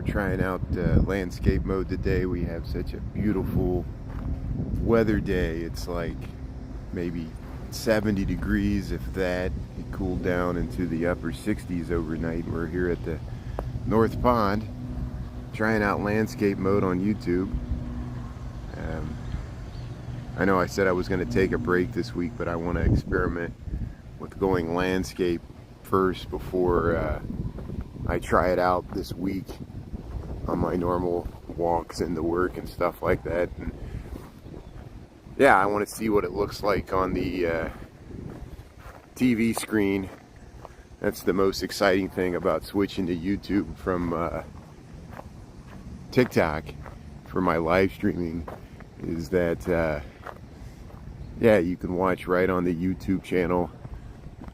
trying out landscape mode today. We have such a beautiful weather day. It's like maybe 70 degrees, if that. It cooled down into the upper 60s overnight. We're here at the North Pond trying out landscape mode on YouTube. I know I said I was going to take a break this week, but I want to experiment with going landscape first before I try it out this week on my normal walks into work and stuff like that. And yeah, I want to see what it looks like on the TV screen. That's the most exciting thing about switching to YouTube from TikTok for my live streaming, is that yeah, you can watch right on the YouTube channel.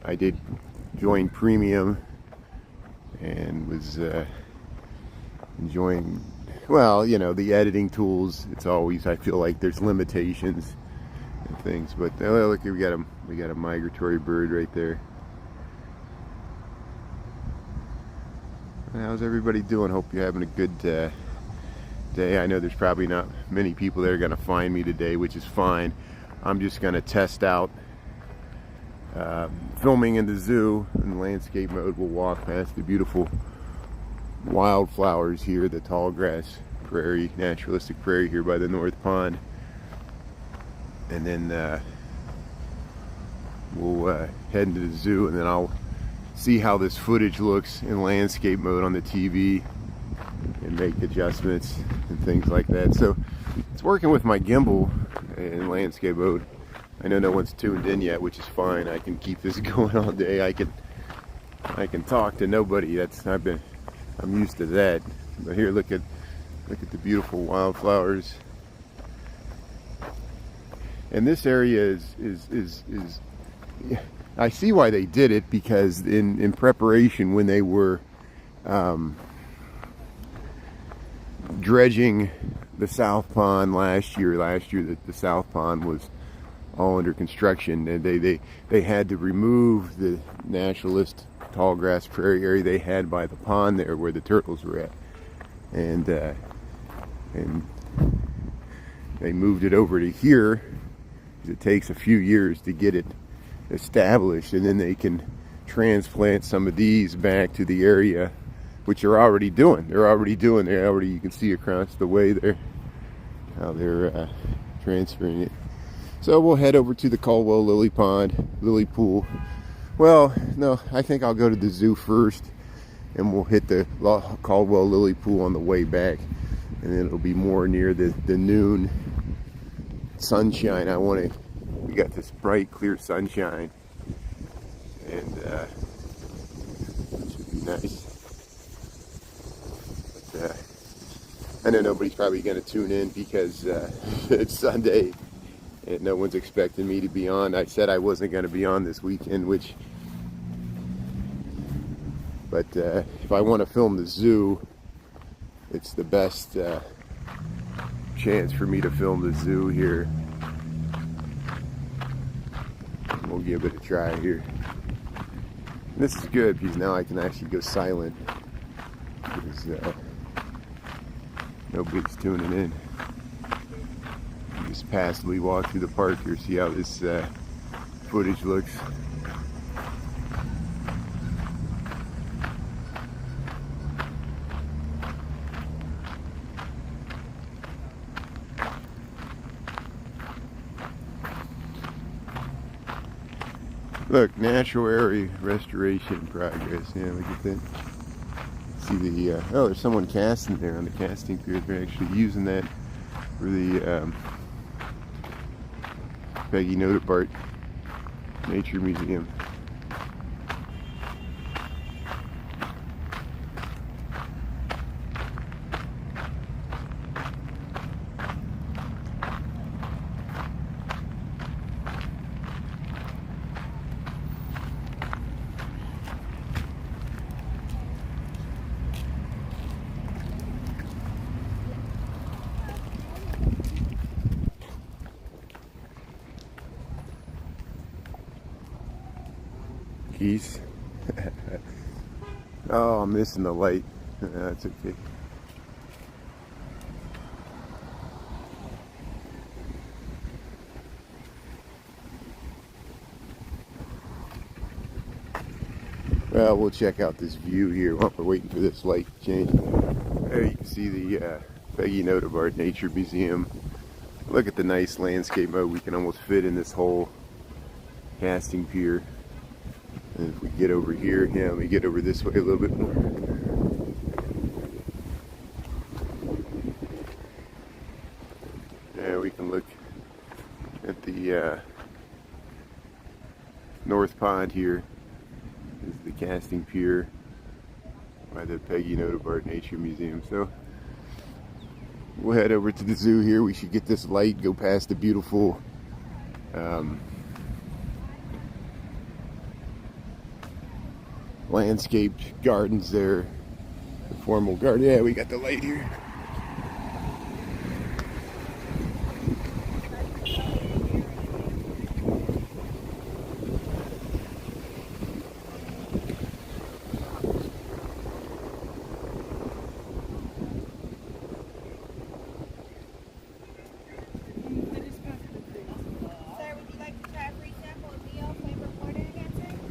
I did join premium and was enjoying, well, you know, the editing tools. It's always, I feel like there's limitations and things, but look, we got a migratory bird right there. How's everybody doing? Hope you're having a good day. I know there's probably not many people that are going to find me today, which is fine. I'm just going to test out filming in the zoo in landscape mode. We'll walk past the beautiful wildflowers here, the tall grass prairie, naturalistic prairie here by the North Pond, and then we'll head into the zoo, and then I'll see how this footage looks in landscape mode on the TV and make adjustments and things like that. So it's working with my gimbal in landscape mode. I know no one's tuned in yet, which is fine. I can keep this going all day. I can talk to nobody. I'm used to that. But here, look at the beautiful wildflowers. And this area is I see why they did it, because in preparation when they were dredging the South Pond last year the South Pond was all under construction, and they had to remove the naturalist tall grass prairie area they had by the pond there where the turtles were at, and they moved it over to here. It takes a few years to get it established, and then they can transplant some of these back to the area, which they're already doing. You can see across the way there how they're transferring it. So we'll head over to the Caldwell Lily Pool. Well, no, I think I'll go to the zoo first, and we'll hit the Caldwell Lily Pool on the way back, and then it'll be more near the noon sunshine. We got this bright, clear sunshine, and it should be nice. But, I know nobody's probably going to tune in because it's Sunday and no one's expecting me to be on. I said I wasn't going to be on this weekend, but if I want to film the zoo, it's the best chance for me to film the zoo here. We'll give it a try here. This is good because now I can actually go silent, because nobody's tuning in. Just passively walk through the park here, see how this footage looks. Look, natural area restoration progress. Yeah, look at that. See the oh, there's someone casting there on the casting pier. They're actually using that for the Peggy Notapart Nature Museum. Geese. Oh, I'm missing the light. That's okay. We'll check out this view here while we're waiting for this light to change. There you can see the Peggy Notabart Nature Museum. Look at the nice landscape mode. We can almost fit in this whole casting pier. And if we get over here, yeah, we get over this way a little bit more. Yeah, we can look at the North Pond here. This is the casting pier by the Peggy Notabart Nature Museum. So we'll head over to the zoo here. We should get this light, go past the beautiful landscaped gardens there. The formal garden. Yeah, we got the light here.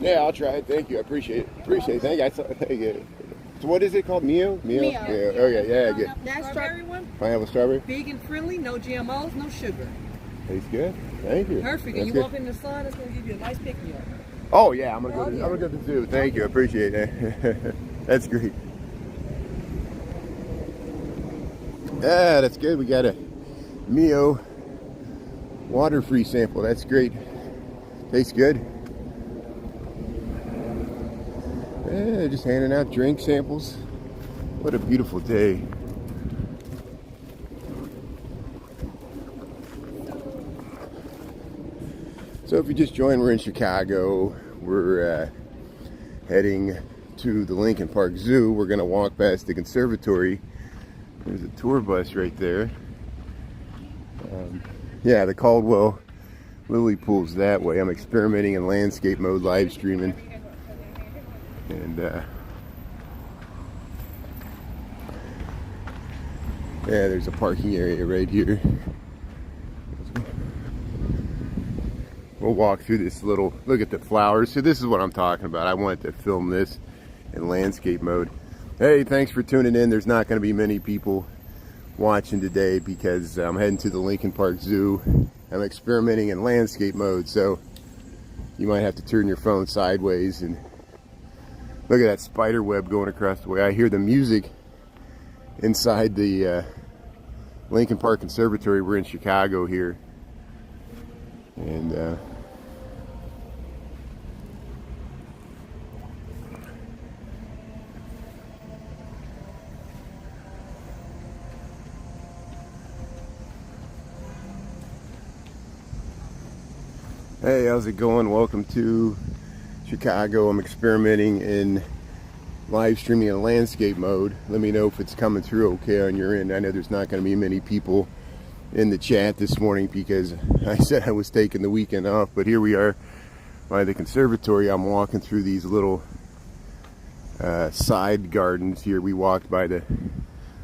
Yeah, I'll try it. Thank you. I appreciate it. Appreciate it. Thank you. So what is it called? Mio? Mio. Yeah. Okay. Yeah. Good. That strawberry one. Pineapple strawberry. Vegan friendly, no GMOs, no sugar. Tastes good. Thank you. Perfect. And you walk in the sun, it's gonna give you a nice pick me up. Oh yeah, I'm gonna go to the zoo. Thank you. I appreciate it. That's great. Yeah, that's good. We got a Mio water-free sample. That's great. Tastes good. Yeah, just handing out drink samples. What a beautiful day. So if you just joined, we're in Chicago. We're heading to the Lincoln Park Zoo. We're going to walk past the conservatory. There's a tour bus right there. Yeah, the Caldwell Lily Pool's that way. I'm experimenting in landscape mode, live streaming. And yeah, there's a parking area right here. We'll walk through this little, look at the flowers. So this is what I'm talking about. I wanted to film this in landscape mode. Hey, thanks for tuning in. There's not going to be many people watching today because I'm heading to the Lincoln Park Zoo. I'm experimenting in landscape mode, so you might have to turn your phone sideways and look at that spider web going across the way. I hear the music inside the Lincoln Park Conservatory. We're in Chicago here. And hey, how's it going? Welcome to Chicago. I'm experimenting in live streaming in landscape mode. Let me know if it's coming through okay on your end. I know there's not going to be many people in the chat this morning because I said I was taking the weekend off, but here we are by the conservatory. I'm walking through these little side gardens here. We walked by the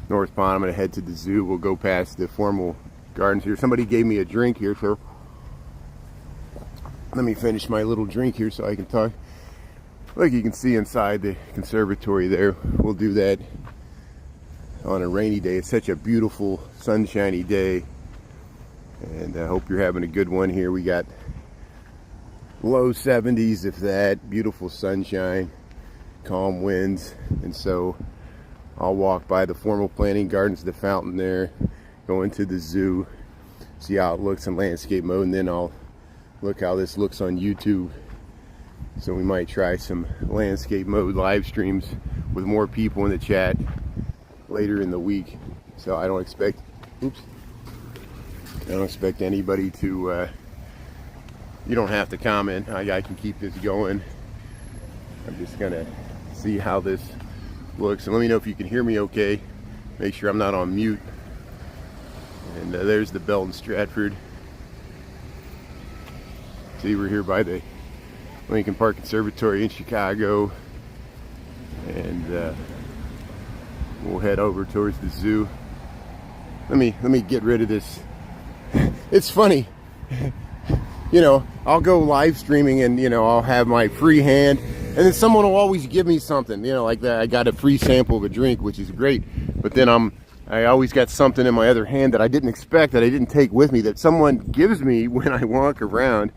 North Pond. I'm going to head to the zoo. We'll go past the formal gardens here. Somebody gave me a drink here, so let me finish my little drink here so I can talk. Look, you can see inside the conservatory there. We'll do that on a rainy day. It's such a beautiful, sunshiny day. And I hope you're having a good one here. We got low 70s, if that. Beautiful sunshine, calm winds. And so I'll walk by the formal planting gardens, the fountain there, go into the zoo, see how it looks in landscape mode, and then I'll look how this looks on YouTube. So we might try some landscape mode live streams with more people in the chat later in the week. So I don't expect anybody to you don't have to comment. I can keep this going. I'm just gonna see how this looks, and let me know if you can hear me okay. Make sure I'm not on mute. And there's the Belton Stratford. See, we're here by the Lincoln Park Conservatory in Chicago, and we'll head over towards the zoo. Let me get rid of this. It's funny. I'll go live streaming and, I'll have my free hand, and then someone will always give me something, like that. I got a free sample of a drink, which is great. But then I always got something in my other hand that I didn't expect, that I didn't take with me, that someone gives me when I walk around.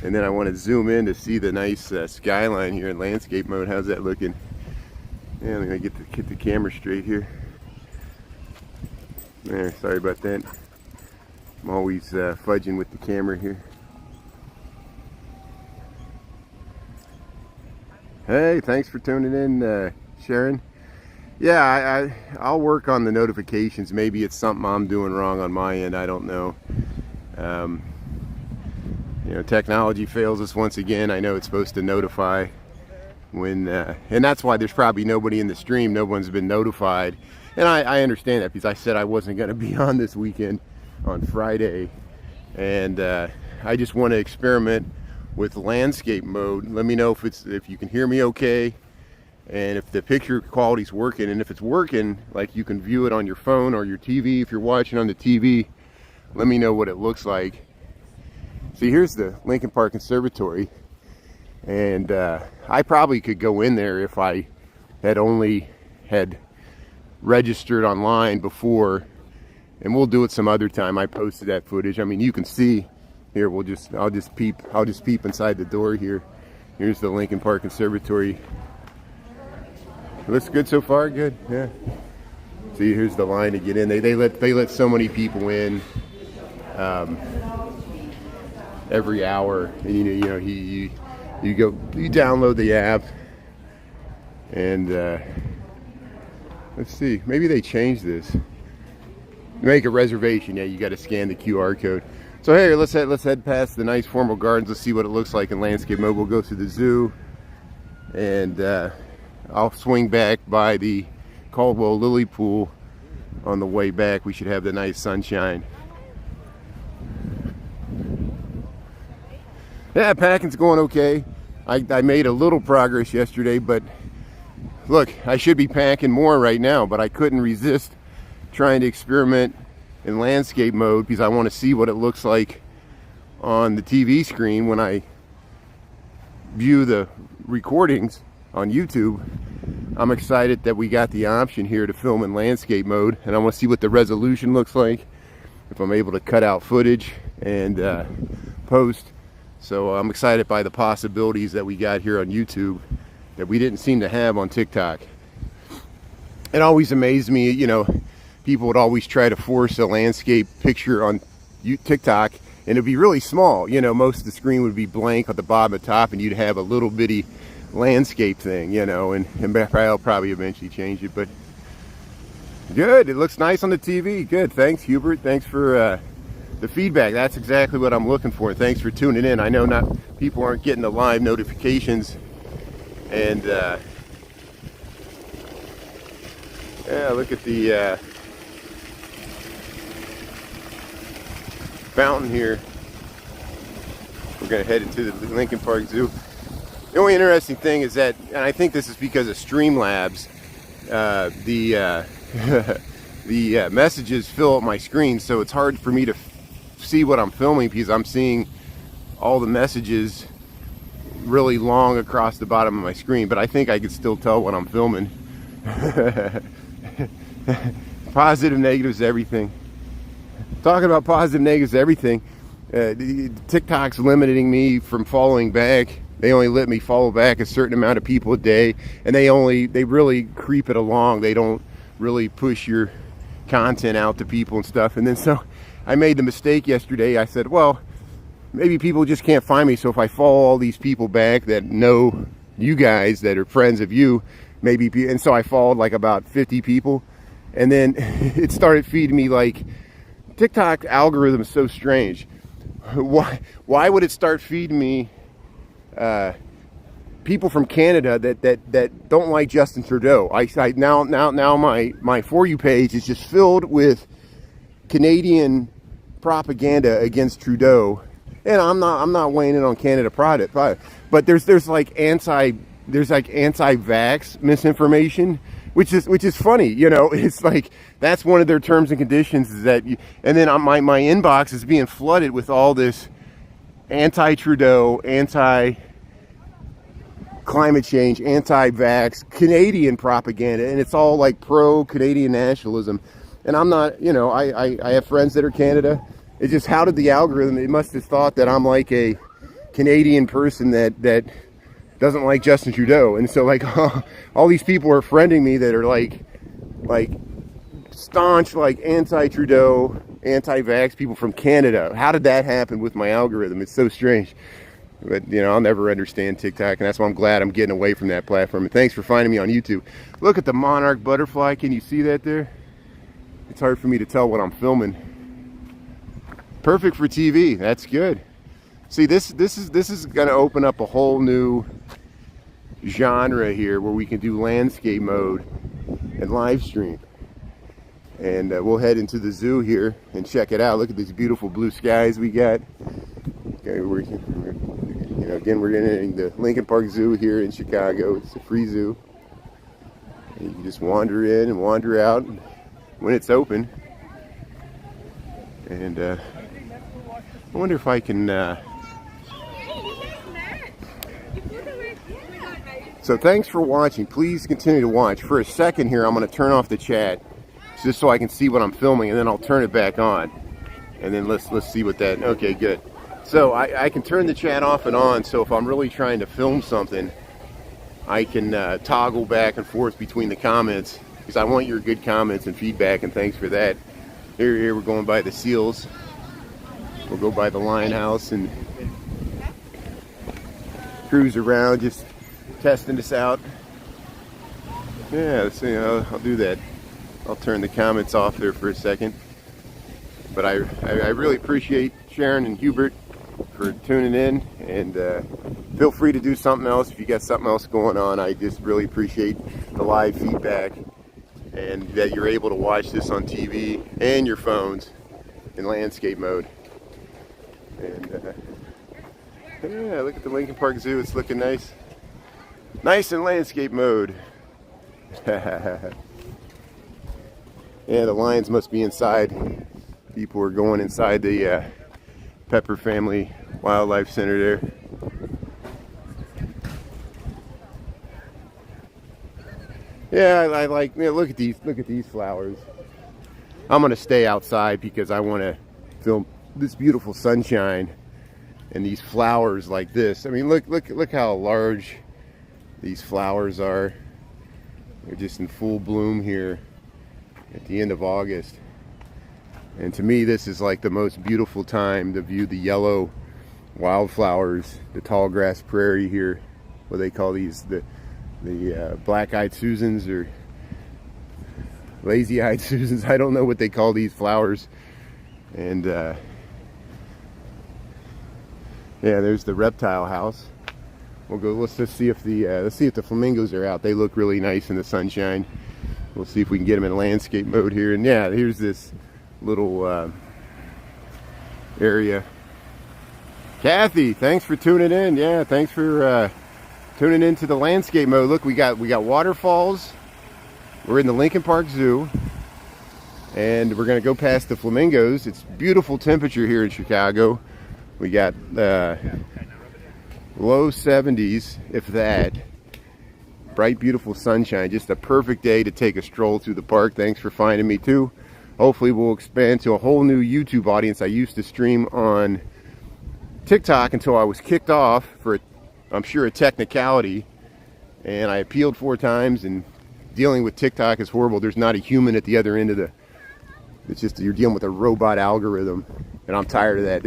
And then I want to zoom in to see the nice skyline here in landscape mode. How's that looking? Yeah, I'm gonna get the camera straight here. There, sorry about that. I'm always fudging with the camera here. Hey, thanks for tuning in, Sharon. Yeah, I'll work on the notifications. Maybe it's something I'm doing wrong on my end. I don't know. Technology fails us once again. I know it's supposed to notify when, and that's why there's probably nobody in the stream. No one's been notified. And I understand that, because I said I wasn't going to be on this weekend on Friday. And I just want to experiment with landscape mode. Let me know if you can hear me okay, and if the picture quality's working. And if it's working, like you can view it on your phone or your TV. If you're watching on the TV, let me know what it looks like. See, here's the Lincoln Park Conservatory, and I probably could go in there if I had registered online before, and we'll do it some other time. I posted that footage. I mean, you can see here. I'll just peep inside the door here. Here's the Lincoln Park Conservatory. It looks good so far. Good, yeah. See, here's the line to get in. They let so many people in. Every hour, and you download the app, and let's see, maybe they changed this. Make a reservation, yeah, you got to scan the QR code. So hey, let's head past the nice formal gardens. Let's see what it looks like in landscape mode. We'll go to the zoo, and I'll swing back by the Caldwell Lily Pool on the way back. We should have the nice sunshine. Yeah, packing's going okay. I made a little progress yesterday, but look, I should be packing more right now, but I couldn't resist trying to experiment in landscape mode, because I want to see what it looks like on the TV screen when I view the recordings on YouTube. I'm excited that we got the option here to film in landscape mode, and I want to see what the resolution looks like, if I'm able to cut out footage and post. So I'm excited by the possibilities that we got here on YouTube that we didn't seem to have on TikTok. It always amazed me, people would always try to force a landscape picture on TikTok, and it'd be really small. Most of the screen would be blank at the bottom and top, and you'd have a little bitty landscape thing, and I'll probably eventually change it. But good, it looks nice on the TV. Good, thanks Hubert. Thanks for the feedback. That's exactly what I'm looking for. Thanks for tuning in. I know people aren't getting the live notifications, and yeah, look at the fountain here. We're gonna head into the Lincoln Park Zoo. The only interesting thing is that, and I think this is because of Streamlabs, the messages fill up my screen, so it's hard for me to see what I'm filming, because I'm seeing all the messages really long across the bottom of my screen. But I think I can still tell what I'm filming. Positive, negatives, everything. Talking about positive, negatives, everything. TikTok's limiting me from following back. They only let me follow back a certain amount of people a day, and they really creep it along. They don't really push your content out to people and stuff. And then so I made the mistake yesterday. I said, well, maybe people just can't find me, so if I follow all these people back that know you guys, that are friends of you, maybe. And so I followed like about 50 people, and then it started feeding me, like, TikTok algorithm is so strange. Why would it start feeding me people from Canada that don't like Justin Trudeau? Now my For You page is just filled with Canadian propaganda against Trudeau, and I'm not weighing in on Canada product, but there's like anti-vax misinformation, which is funny. It's like that's one of their terms and conditions, is that and then my inbox is being flooded with all this anti-Trudeau, anti-climate change, anti-vax, Canadian propaganda, and it's all like pro-Canadian nationalism. And I'm not, you know, I have friends that are Canada. It's just, how did the algorithm, it must have thought that I'm like a Canadian person that doesn't like Justin Trudeau. And so like all these people are friending me that are like staunch, like anti-Trudeau, anti-vax people from Canada. How did that happen with my algorithm? It's so strange. But, you know, I'll never understand TikTok, and that's why I'm glad I'm getting away from that platform. And thanks for finding me on YouTube. Look at the monarch butterfly. Can you see that there? It's hard for me to tell what I'm filming. Perfect for TV. That's good. See, this is going to open up a whole new genre here where we can do landscape mode and live stream. And we'll head into the zoo here and check it out. Look at these beautiful blue skies we got. Okay, we're entering the Lincoln Park Zoo here in Chicago. It's a free zoo. And you can just wander in and wander out when it's open. And I wonder if I can. So thanks for watching. Please continue to watch. For a second here, I'm going to turn off the chat just so I can see what I'm filming, and then I'll turn it back on. And then let's see what that. Okay, good. So I can turn the chat off and on. So if I'm really trying to film something, I can toggle back and forth between the comments, because I want your good comments and feedback, and thanks for that. Here we're going by the seals. We'll go by the lion house and cruise around, just testing this out. Yeah, let's see, I'll do that. I'll turn the comments off there for a second. But I really appreciate Sharon and Hubert for tuning in, and feel free to do something else if you got something else going on. I just really appreciate the live feedback, and that you're able to watch this on TV and your phones in landscape mode. And yeah, look at the Lincoln Park Zoo. It's looking nice. Nice in landscape mode. Yeah, the lions must be inside. People are going inside the Pepper Family Wildlife Center there. Yeah, I like, you know, look at these flowers. I'm gonna stay outside because I want to film this beautiful sunshine and these flowers like this. I mean, look how large these flowers are. They're just in full bloom here at the end of August. And to me, this is like the most beautiful time to view the yellow wildflowers, the tall grass prairie here. What they call these, the black-eyed Susans or lazy-eyed Susans. I don't know what they call these flowers. And yeah, there's the reptile house. We'll go. Let's just see if the flamingos are out. They look really nice in the sunshine. We'll see if we can get them in landscape mode here. And yeah, here's this little area. Kathy, thanks for tuning in. Yeah, thanks for tuning into the landscape mode. Look, we got waterfalls. We're in the Lincoln Park Zoo, and we're gonna go past the flamingos. It's beautiful temperature here in Chicago. We got low 70s, if that. Bright, beautiful sunshine. Just a perfect day to take a stroll through the park. Thanks for finding me too. Hopefully we'll expand to a whole new YouTube audience. I used to stream on TikTok until I was kicked off for, I'm sure, a technicality. And I appealed 4 times, and dealing with TikTok is horrible. There's not a human at the other end of the, it's just, you're dealing with a robot algorithm. And I'm tired of that.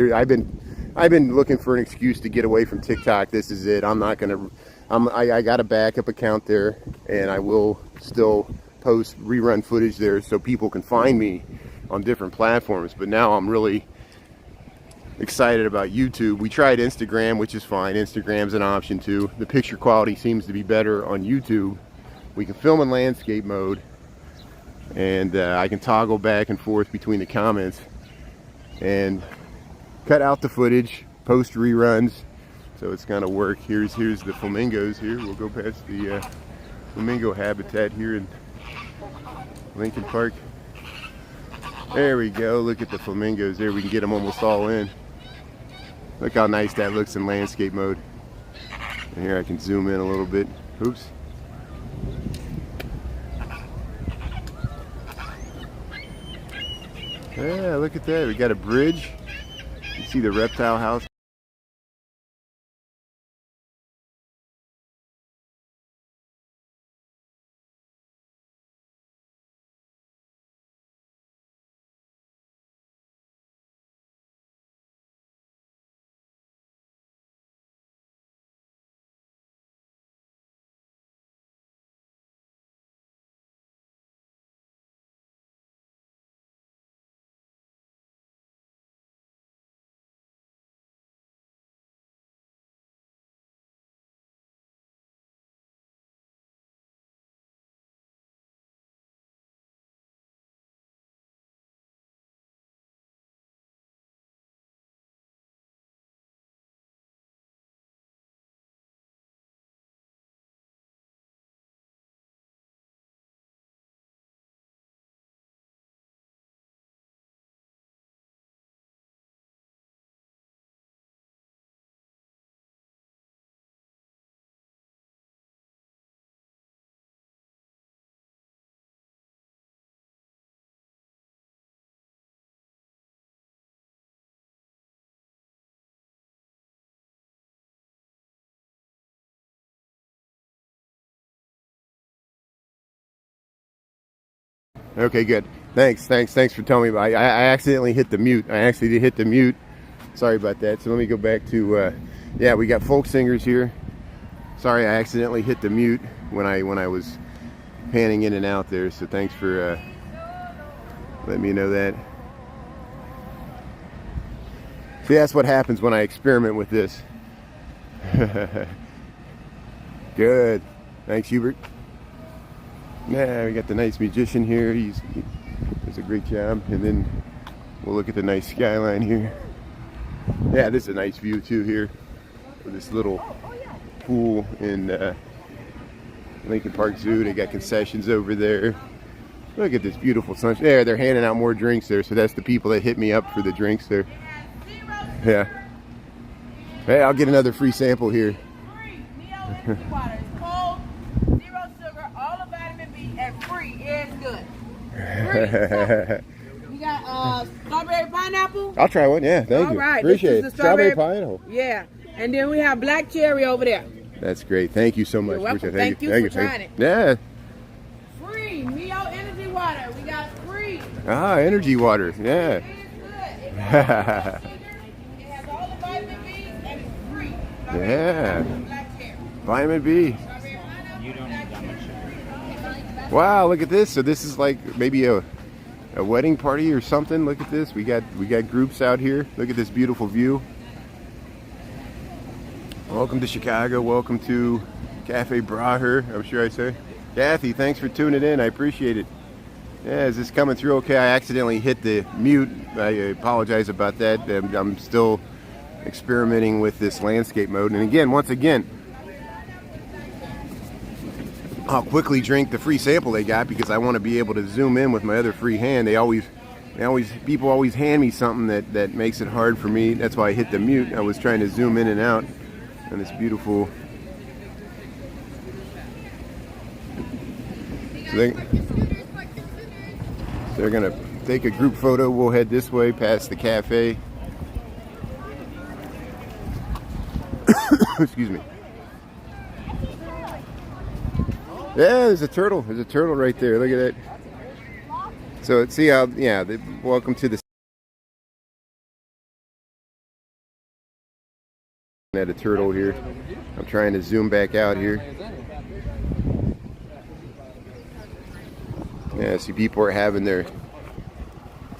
I've been looking for an excuse to get away from TikTok. This is it. I'm not gonna. I got a backup account there, and I will still post rerun footage there so people can find me on different platforms. But now I'm really excited about YouTube. We tried Instagram, which is fine. Instagram's an option too. The picture quality seems to be better on YouTube. We can film in landscape mode, and I can toggle back and forth between the comments and cut out the footage, post reruns, so it's gonna work. Here's the flamingos here. We'll go past the flamingo habitat here in Lincoln Park. There we go. Look at the flamingos there. We can get them almost all in. Look how nice that looks in landscape mode. And here I can zoom in a little bit. Oops. Yeah, look at that. We got a bridge. You see the reptile house. Okay, good. Thanks for telling me. I accidentally hit the mute. I actually did hit the mute. Sorry about that. So let me go back to, yeah, we got folk singers here. Sorry, I accidentally hit the mute when I was panning in and out there. So thanks for letting me know that. See, that's what happens when I experiment with this. Good. Thanks, Hubert. Yeah, we got the nice musician here. He does a great job. And then we'll look at the nice skyline here. Yeah, this is a nice view too here. With this little pool in Lincoln Park Zoo. They got concessions over there. Look at this beautiful sunshine. There, they're handing out more drinks there. So that's the people that hit me up for the drinks there. Yeah. Hey, I'll get another free sample here. Free. Neo water. It's cold, zero sugar, all the vitamin B, and free. It's good. Free. We got strawberry pineapple. I'll try one. Yeah, thank you. All right. Appreciate This is it. the strawberry pineapple. Yeah. And then we have black cherry over there. That's great. Thank you so much. You're welcome. Appreciate it. Thank you for trying it. Yeah. Free. Neo energy water. We got free. Ah, energy water. Yeah. It's good. It has all the vitamin B and it's free. Strawberry Yeah. pineapple, black cherry. Vitamin B. Strawberry pineapple, You don't need that much sugar. Wow, look at this. So this is like maybe a wedding party or something. Look at this. We got groups out here. Look at this beautiful view. Welcome to Chicago. Welcome to Cafe Braher, I'm sure I say. Kathy, thanks for tuning in. I appreciate it. Yeah, is this coming through okay? I accidentally hit the mute. I apologize about that. I'm still experimenting with this landscape mode. And again, once again, I'll quickly drink the free sample they got because I want to be able to zoom in with my other free hand. People always hand me something that makes it hard for me. That's why I hit the mute. I was trying to zoom in and out on this beautiful. So they're gonna take a group photo. We'll head this way past the cafe. Excuse me. Yeah, there's a turtle. There's a turtle right there. Look at that. So see how, yeah, welcome to the. At a turtle here. I'm trying to zoom back out here. Yeah, see people are having their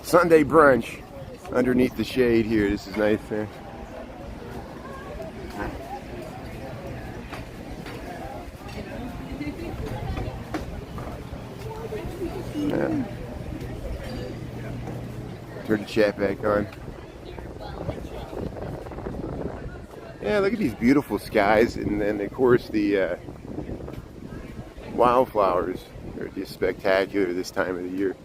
Sunday brunch underneath the shade here. This is nice there. Yeah. Turn the chat back on. Yeah, look at these beautiful skies, and then of course the wildflowers are just spectacular this time of the year.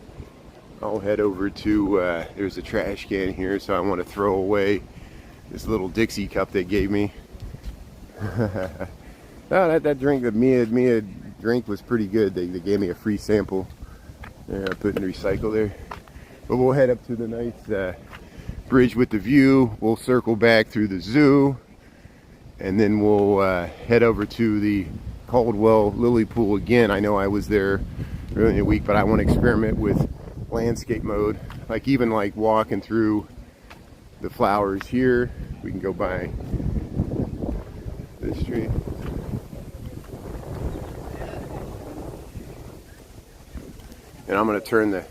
I'll head over to, there's a trash can here, so I want to throw away this little Dixie cup they gave me. Oh, that drink, the Mia drink was pretty good. They gave me a free sample. Yeah, I put in recycle there. But we'll head up to the nice bridge with the view. We'll circle back through the zoo, and then we'll head over to the Caldwell Lily Pool again. I know I was there earlier in the week, but I want to experiment with landscape mode, like even like walking through the flowers here. We can go by this street. And I'm going to turn the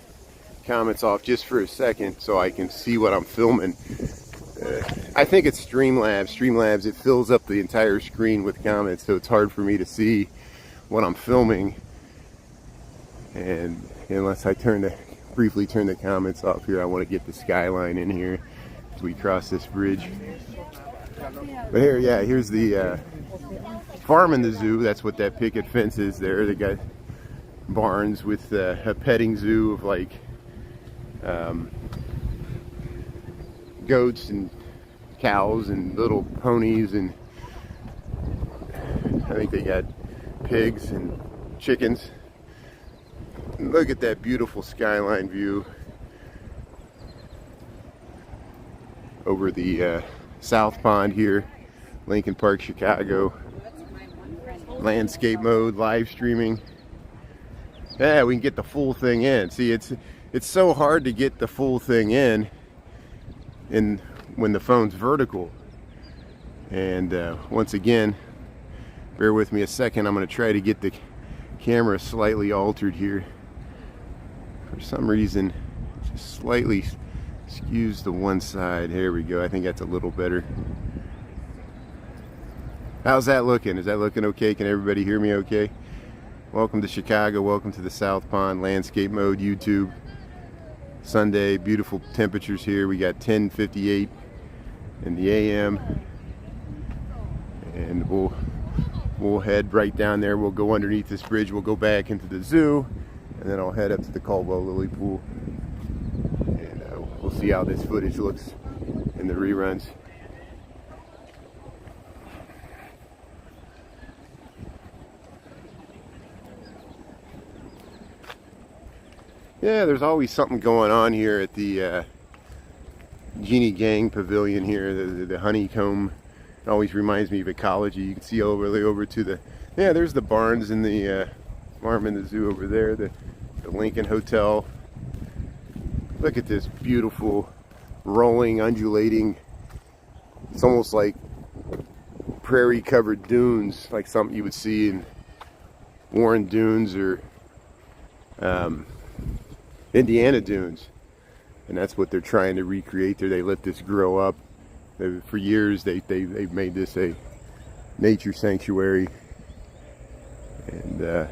comments off just for a second so I can see what I'm filming. I think it's Streamlabs, it fills up the entire screen with comments, so it's hard for me to see what I'm filming. And unless I briefly turn the comments off here, I want to get the skyline in here as we cross this bridge. But here, yeah, here's the farm in the zoo. That's what that picket fence is there. They got barns with a petting zoo of like goats and cows and little ponies, and I think they got pigs and chickens. And look at that beautiful skyline view over the South Pond here, Lincoln Park, Chicago. Landscape mode, live streaming. Yeah, we can get the full thing in. See, it's so hard to get the full thing in when the phone's vertical. And once again, bear with me a second. I'm going to try to get the camera slightly altered here. For some reason, just slightly skews to one side. Here we go. I think that's a little better. How's that looking? Is that looking okay? Can everybody hear me okay? Welcome to Chicago. Welcome to the South Pond landscape mode YouTube. Sunday, beautiful temperatures here. We got 10:58 in the AM, and we'll head right down there. We'll go underneath this bridge. We'll go back into the zoo, and then I'll head up to the Caldwell Lily Pool, and we'll see how this footage looks in the reruns. Yeah, there's always something going on here at the Genie Gang Pavilion here, the honeycomb. It always reminds me of ecology. You can see over to the, yeah, there's the barns and the farm and the zoo over there, the Lincoln Hotel. Look at this beautiful, rolling, undulating, it's almost like prairie covered dunes, like something you would see in Warren Dunes or Indiana Dunes, and that's what they're trying to recreate there. They let this grow up. For years they've made this a nature sanctuary, and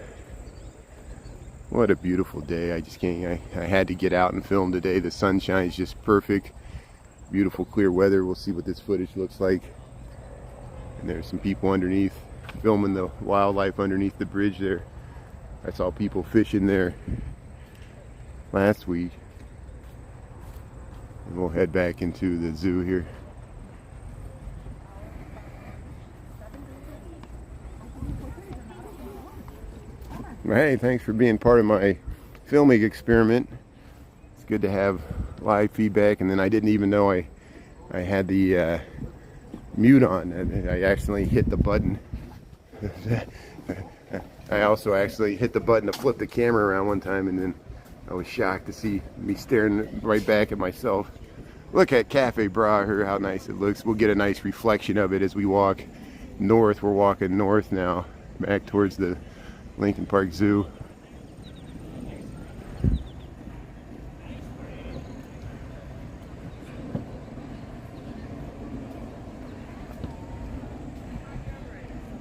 what a beautiful day. I just can't, I had to get out and film today. The sunshine is just perfect, beautiful clear weather. We'll see what this footage looks like. And there's some people underneath filming the wildlife underneath the bridge there. I saw people fishing there last week. And we'll head back into the zoo here. Hey, thanks for being part of my filming experiment. It's good to have live feedback, and then I didn't even know I had the mute on. I accidentally hit the button. I also actually hit the button to flip the camera around one time, and then I was shocked to see me staring right back at myself. Look at Cafe Bra here, how nice it looks. We'll get a nice reflection of it as we walk north. We're walking north now, back towards the Lincoln Park Zoo.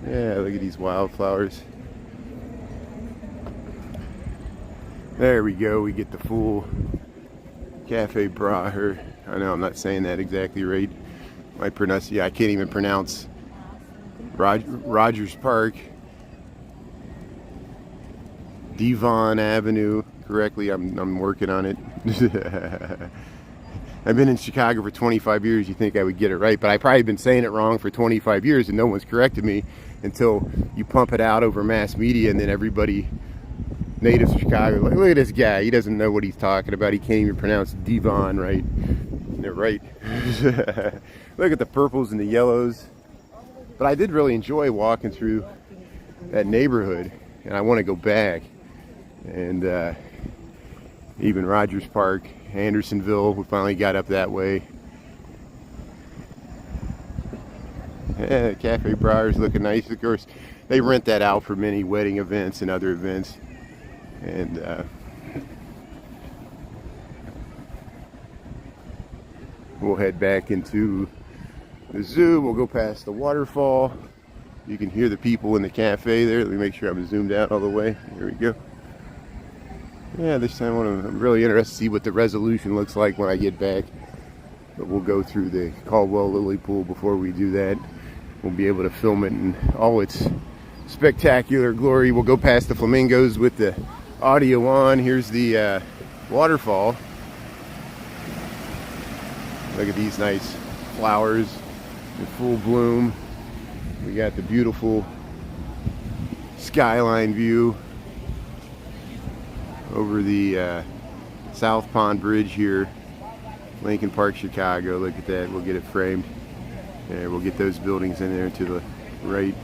Yeah, look at these wildflowers. There we go, we get the full Cafe Bra here. I know I'm not saying that exactly right. I can't even pronounce Rogers Park, Devon Avenue correctly. I'm working on it. I've been in Chicago for 25 years. You think I would get it right, but I probably been saying it wrong for 25 years and no one's corrected me until you pump it out over mass media, and then everybody, natives of Chicago, like, look at this guy. He doesn't know what he's talking about. He can't even pronounce Devon right. And they're right. Look at the purples and the yellows. But I did really enjoy walking through that neighborhood, and I want to go back. And even Rogers Park, Andersonville, we finally got up that way. Yeah, Cafe Briar's looking nice. Of course, they rent that out for many wedding events and other events. And we'll head back into the zoo. We'll go past the waterfall. You can hear the people in the cafe there. Let me make sure I'm zoomed out all the way. Here we go. Yeah, this time I'm really interested to see what the resolution looks like when I get back. But we'll go through the Caldwell Lily Pool before we do that. We'll be able to film it in all its spectacular glory. We'll go past the flamingos with the audio on. Here's the waterfall. Look at these nice flowers in full bloom. We got the beautiful skyline view over the South Pond Bridge here, Lincoln Park, Chicago. Look at that. We'll get it framed. And we'll get those buildings in there to the right.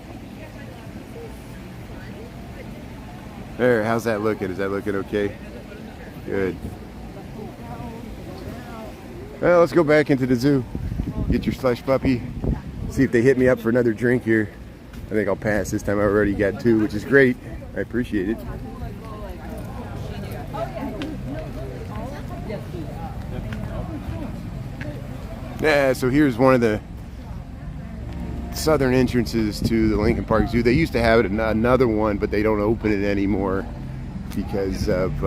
There, how's that looking? Is that looking okay? Good. Well, let's go back into the zoo. Get your slush puppy. See if they hit me up for another drink here. I think I'll pass this time. I already got 2, which is great. I appreciate it. Yeah, so here's one of the southern entrances to the Lincoln Park Zoo. They used to have it another one, but they don't open it anymore because of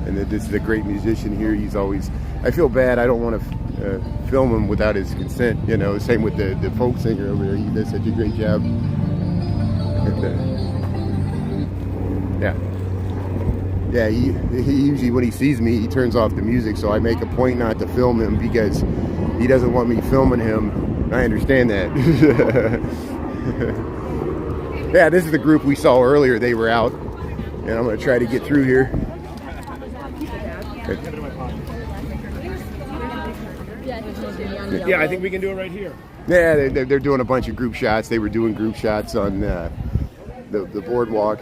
and this is a great musician here. He's always, I feel bad, I don't want to film him without his consent, you know. Same with the folk singer over there. He does such a great job. And, yeah, he usually, when he sees me, he turns off the music, so I make a point not to film him because he doesn't want me filming him. I understand that. Yeah, this is the group we saw earlier. They were out, and I'm going to try to get through here. Yeah, I think we can do it right here. Yeah, they're doing a bunch of group shots. They were doing group shots on the boardwalk.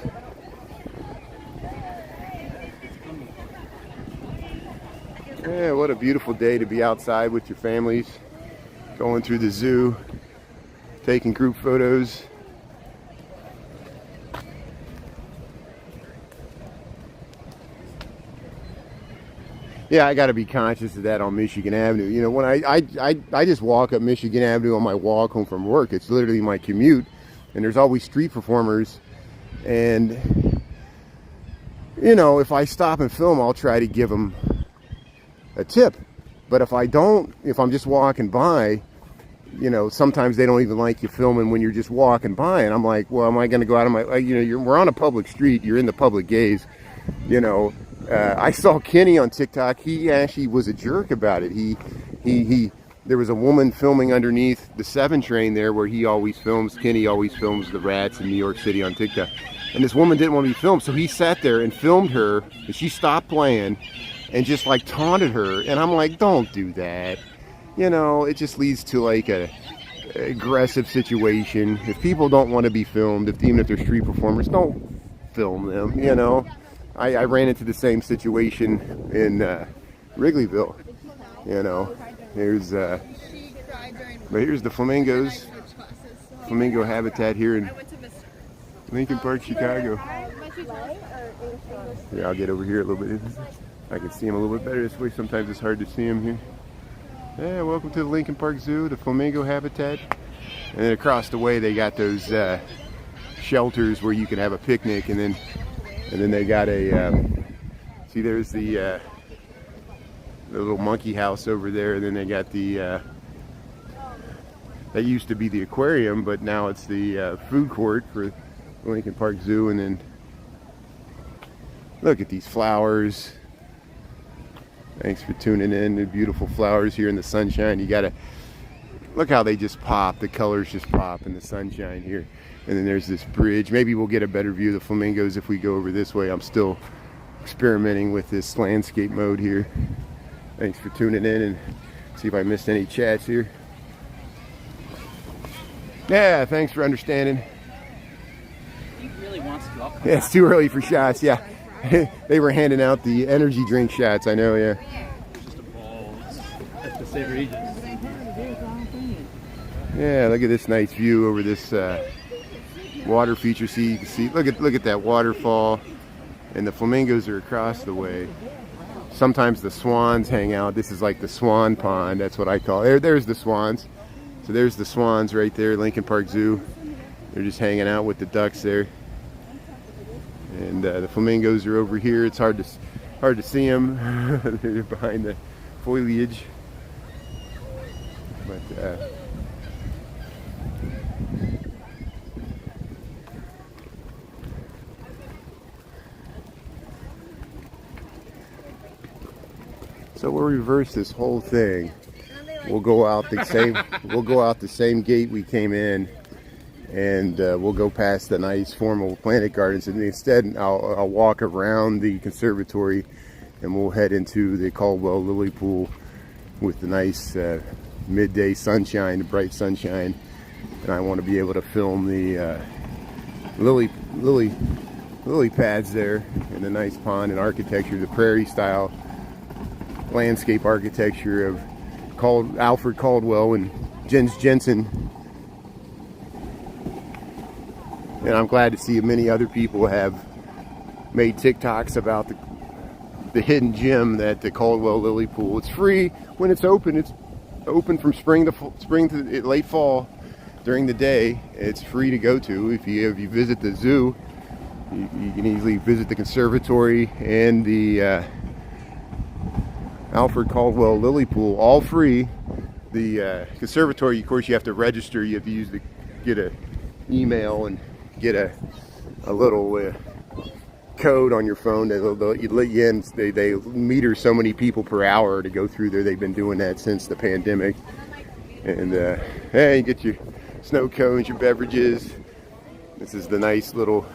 Yeah, what a beautiful day to be outside with your families, going through the zoo, taking group photos. Yeah, I got to be conscious of that on Michigan Avenue. You know, when I just walk up Michigan Avenue on my walk home from work, it's literally my commute, and there's always street performers. And, you know, if I stop and film, I'll try to give them a tip. But if I don't, if I'm just walking by, you know, sometimes they don't even like you filming when you're just walking by. And I'm like, well, am I going to go out of my, like, you know, we're on a public street, you're in the public gaze, you know. I saw Kenny on TikTok. He actually was a jerk about it. There was a woman filming underneath the 7 train there where he always films. Kenny always films the rats in New York City on TikTok. And this woman didn't want to be filmed, so he sat there and filmed her, and she stopped playing and just like taunted her. And I'm like, don't do that. You know, it just leads to like a aggressive situation. If people don't want to be filmed, even if they're street performers, don't film them, you know. I ran into the same situation in Wrigleyville, you know. Here's but here's the flamingos, flamingo habitat here in Lincoln Park, Chicago. Yeah, I'll get over here a little bit. I can see them a little bit better this way. Sometimes it's hard to see them here. Yeah, welcome to the Lincoln Park Zoo, the flamingo habitat. And then across the way they got those shelters where you can have a picnic, and then they got a see, there's the little monkey house over there, and then they got the that used to be the aquarium, but now it's the food court for Lincoln Park Zoo. And then look at these flowers. Thanks for tuning in. The beautiful flowers here in the sunshine. You gotta look how they just pop. The colors just pop in the sunshine here. And then there's this bridge. Maybe we'll get a better view of the flamingos if we go over this way. I'm still experimenting with this landscape mode here. Thanks for tuning in, and see if I missed any chats here. Yeah, thanks for understanding. He really wants to. I'll come Yeah, it's too early for shots. Yeah, they were handing out the energy drink shots. I know. Yeah. just a ball. That's the Saber Aegis. Yeah, look at this nice view over this water feature. See, you can see. Look at that waterfall, and the flamingos are across the way. Sometimes the swans hang out. This is like the swan pond. That's what I call it. There's the swans. So there's the swans right there, Lincoln Park Zoo. They're just hanging out with the ducks there. And the flamingos are over here. It's hard to see them. They're behind the foliage. But so we'll reverse this whole thing. We'll go out the same gate we came in, and we'll go past the nice formal Planet Gardens, and instead I'll walk around the conservatory, and we'll head into the Caldwell Lily Pool with the nice midday sunshine, the bright sunshine. And I want to be able to film the lily pads there, and the nice pond and architecture, the prairie style landscape architecture of Alfred Caldwell and Jens Jensen. And I'm glad to see many other people have made TikToks about the hidden gem that the Caldwell Lily Pool. It's free when it's open. It's open from spring to late fall during the day. It's free to go to. If you visit the zoo, you can easily visit the conservatory and the Alfred Caldwell Lily Pool, all free. The conservatory, of course, you have to register. You have to get an email and get a little code on your phone. They'll let you in. They meter so many people per hour to go through there. They've been doing that since the pandemic. And hey, you get your snow cones, your beverages. This is the nice little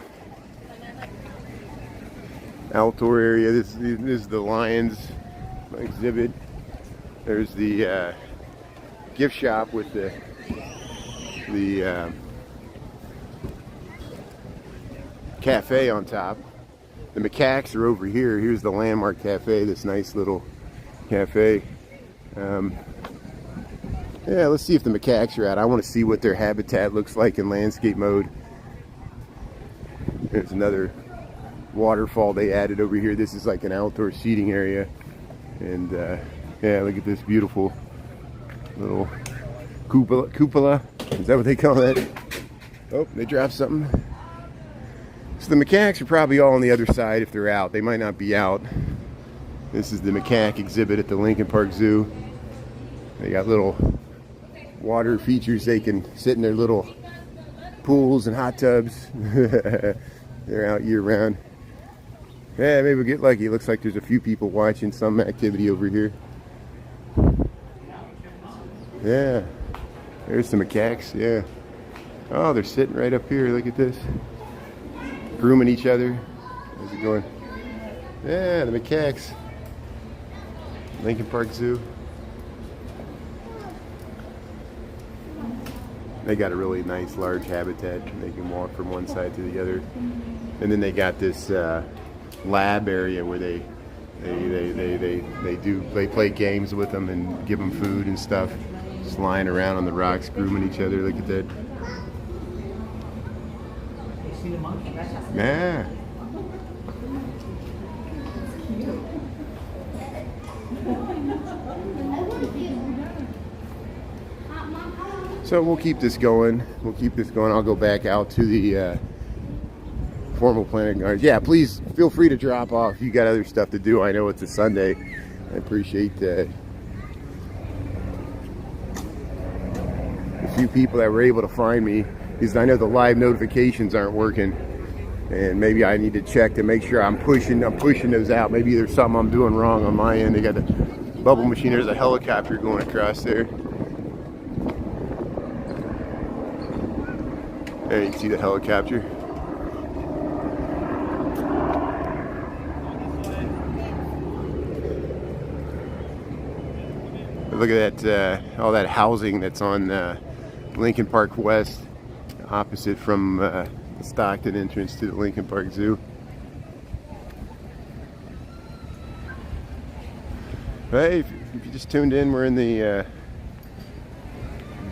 outdoor area. This is the lions exhibit. There's the gift shop with the cafe on top. The macaques are over here. Here's the Landmark Cafe, this nice little cafe. Yeah, let's see if the macaques are out. I want to see what their habitat looks like in landscape mode. There's another waterfall they added over here. This is like an outdoor seating area. And yeah, look at this beautiful little cupola. Is that what they call that? Oh, they dropped something. So the macaques are probably all on the other side if they're out. They might not be out. This is the macaque exhibit at the Lincoln Park Zoo. They got little water features. They can sit in their little pools and hot tubs. They're out year round. Yeah, maybe we'll get lucky. It looks like there's a few people watching some activity over here. Yeah, there's the macaques. Yeah. Oh, they're sitting right up here. Look at this. Grooming each other. How's it going? Yeah, the macaques. Lincoln Park Zoo. They got a really nice large habitat. They can walk from one side to the other. And then they got this lab area where they play games with them and give them food and stuff. Just lying around on the rocks, grooming each other. Look at that. Yeah. So we'll keep this going. I'll go back out to the formal Planet Gardens. Yeah, please feel free to drop off if you got other stuff to do. I know it's a Sunday. I appreciate the few people that were able to find me, because I know the live notifications aren't working. and maybe I need to check to make sure I'm pushing those out. Maybe there's something I'm doing wrong on my end. They got the bubble machine. There's a helicopter going across there. There you can see the helicopter. Look at that, all that housing that's on Lincoln Park West, opposite from the Stockton entrance to the Lincoln Park Zoo. Hey, if you just tuned in, we're in the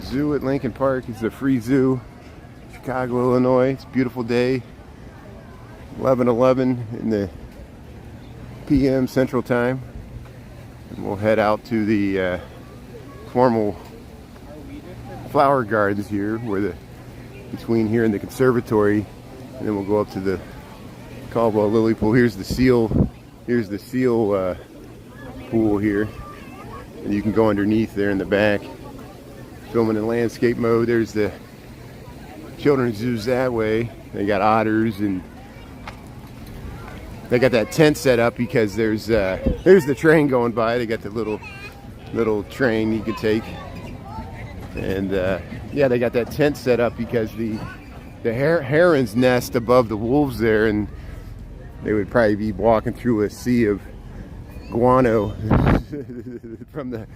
zoo at Lincoln Park. It's a free zoo, Chicago, Illinois. It's a beautiful day, 11:11 in the p.m. Central Time. And we'll head out to the formal flower gardens here, where between here and the conservatory, and then we'll go up to the Caldwell Lily Pool. Here's the seal pool here, and you can go underneath there in the back, filming in landscape mode. There's the children's zoos that way. They got otters, and they got that tent set up because there's the train going by. They got the little train you can take, and yeah, they got that tent set up because the herons nest above the wolves there, and they would probably be walking through a sea of guano from the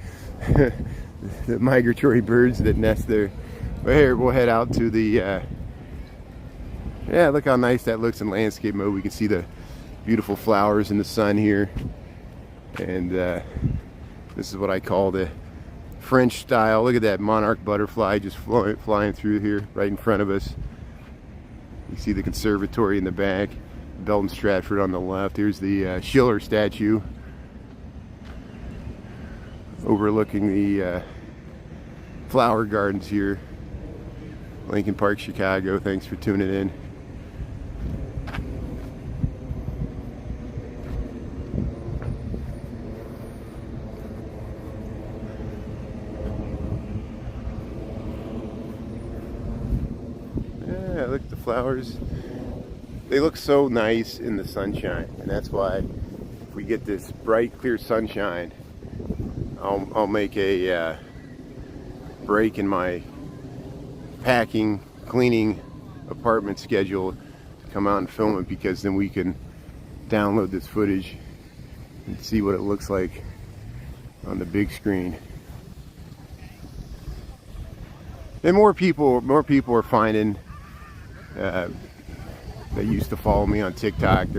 migratory birds that nest there. But here, we'll head out to the yeah, look how nice that looks in landscape mode. We can see the beautiful flowers in the sun here, and this is what I call the French style. Look at that monarch butterfly just flying through here right in front of us. You see the conservatory in the back, Belton Stratford on the left. Here's the Schiller statue overlooking the flower gardens here, Lincoln Park, Chicago. Thanks for tuning in. Yeah, look at the flowers. They look so nice in the sunshine, and that's why if we get this bright, clear sunshine, I'll make a break in my packing, cleaning apartment schedule to come out and film it, because then we can download this footage and see what it looks like on the big screen. And more people are finding. They used to follow me on TikTok.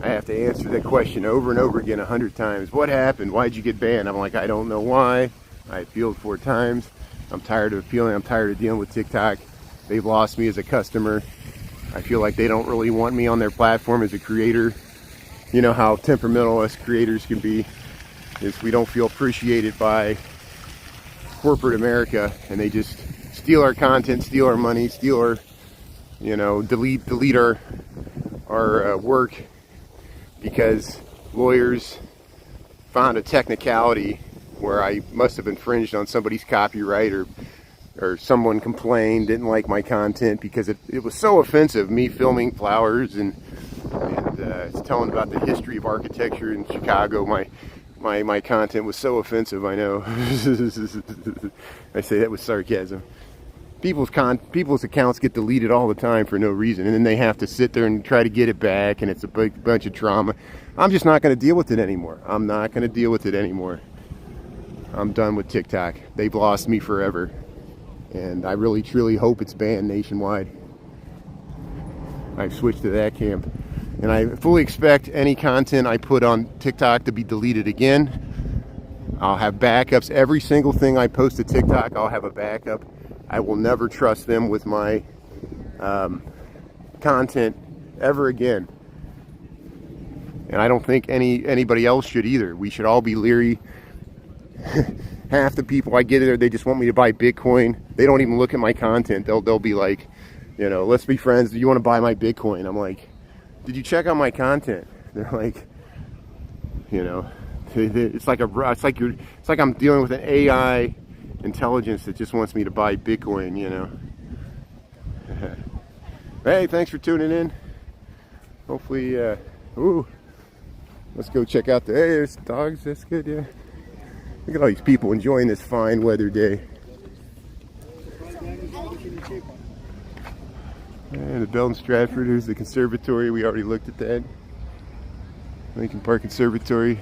I have to answer that question over and over again 100 times. What happened? Why'd you get banned? I'm like, I don't know why. I appealed 4 times. I'm tired of appealing. I'm tired of dealing with TikTok. They've lost me as a customer. I feel like they don't really want me on their platform as a creator. You know how temperamental us creators can be, is we don't feel appreciated by corporate America, and they just steal our content, steal our money, steal our, delete our work, because lawyers found a technicality where I must have infringed on somebody's copyright, or someone complained, didn't like my content because it was so offensive, me filming flowers and it's telling about the history of architecture in Chicago. My content was so offensive, I know. I say that with sarcasm. People's accounts get deleted all the time for no reason, and then they have to sit there and try to get it back, and it's a big bunch of drama. I'm just not going to deal with it anymore. I'm not going to deal with it anymore. I'm done with TikTok. They've lost me forever, and I really truly hope it's banned nationwide. I've switched to that camp, and I fully expect any content I put on TikTok to be deleted again. I'll have backups. Every single thing I post to TikTok, I'll have a backup. I will never trust them with my content ever again. And I don't think anybody else should either. We should all be leery. Half the people I get in there, they just want me to buy Bitcoin. They don't even look at my content. They'll be like, let's be friends. Do you want to buy my Bitcoin? I'm like, did you check out my content? They're like, it's like I'm dealing with an AI intelligence that just wants me to buy Bitcoin, Hey, thanks for tuning in. Hopefully, ooh, let's go check out the, hey, there's dogs, that's good, yeah. Look at all these people enjoying this fine weather day. And the Belton Stratford, here's the conservatory, we already looked at that. Lincoln Park Conservatory.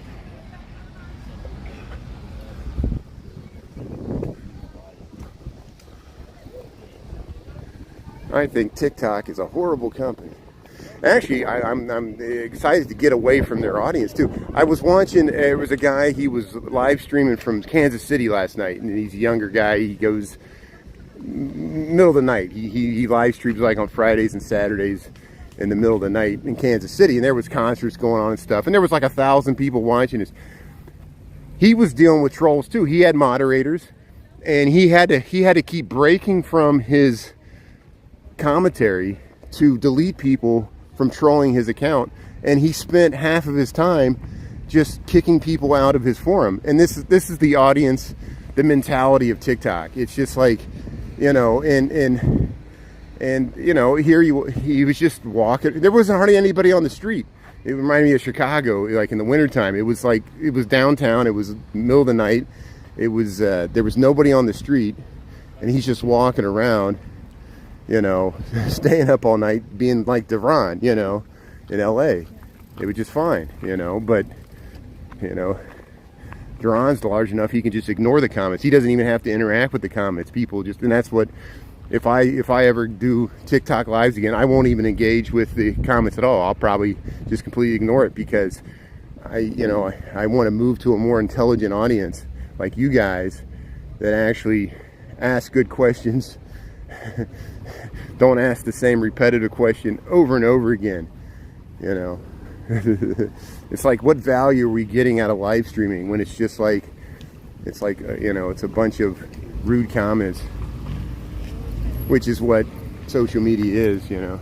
I think TikTok is a horrible company. Actually, I'm excited to get away from their audience too. I was watching, there was a guy, he was live streaming from Kansas City last night, and he's a younger guy. He goes middle of the night. He live streams like on Fridays and Saturdays in the middle of the night in Kansas City, and there was concerts going on and stuff, and there was like 1,000 people watching this. He was dealing with trolls too. He had moderators, and he had to keep breaking from his commentary to delete people from trolling his account, and he spent half of his time just kicking people out of his forum. And this is the audience, the mentality of TikTok. It's just like, you know, and you know, here he was just walking. There wasn't hardly anybody on the street. It reminded me of Chicago, like in the wintertime. It was like, it was downtown, it was middle of the night. It was there was nobody on the street, and he's just walking around, you know, staying up all night, being like Devon, you know, in LA. It was just fine, you know, but, you know, Duran's large enough he can just ignore the comments. He doesn't even have to interact with the comments. People just, and that's what, if I ever do TikTok lives again, I won't even engage with the comments at all. I'll probably just completely ignore it, because I want to move to a more intelligent audience like you guys that actually ask good questions. Don't ask the same repetitive question over and over again, you know. It's like, what value are we getting out of live streaming when it's just like, it's like, you know, it's a bunch of rude comments, which is what social media is, you know.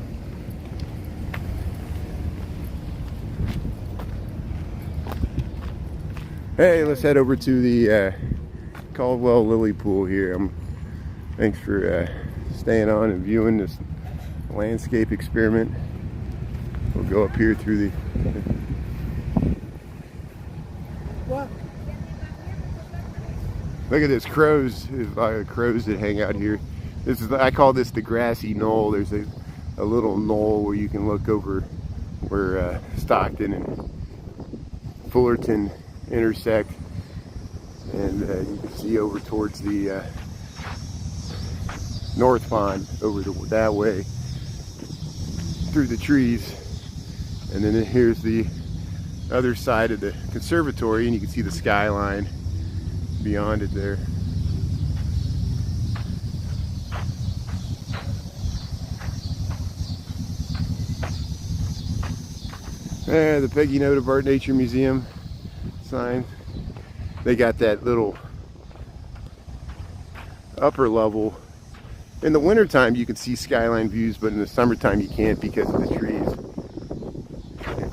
Hey, let's head over to the Caldwell Lily Pool here. Thanks for staying on and viewing this landscape experiment. We'll go up here through the... What? Look at this, crows. There's crows that hang out here. This is, I call this the grassy knoll. There's a little knoll where you can look over where Stockton and Fullerton intersect, and you can see over towards the North Pond over that way through the trees. And then here's the other side of the conservatory, and you can see the skyline beyond it there. There, the Peggy Note of Art Nature Museum sign. They got that little upper level. In the wintertime you can see skyline views, but in the summertime you can't because of the trees. And,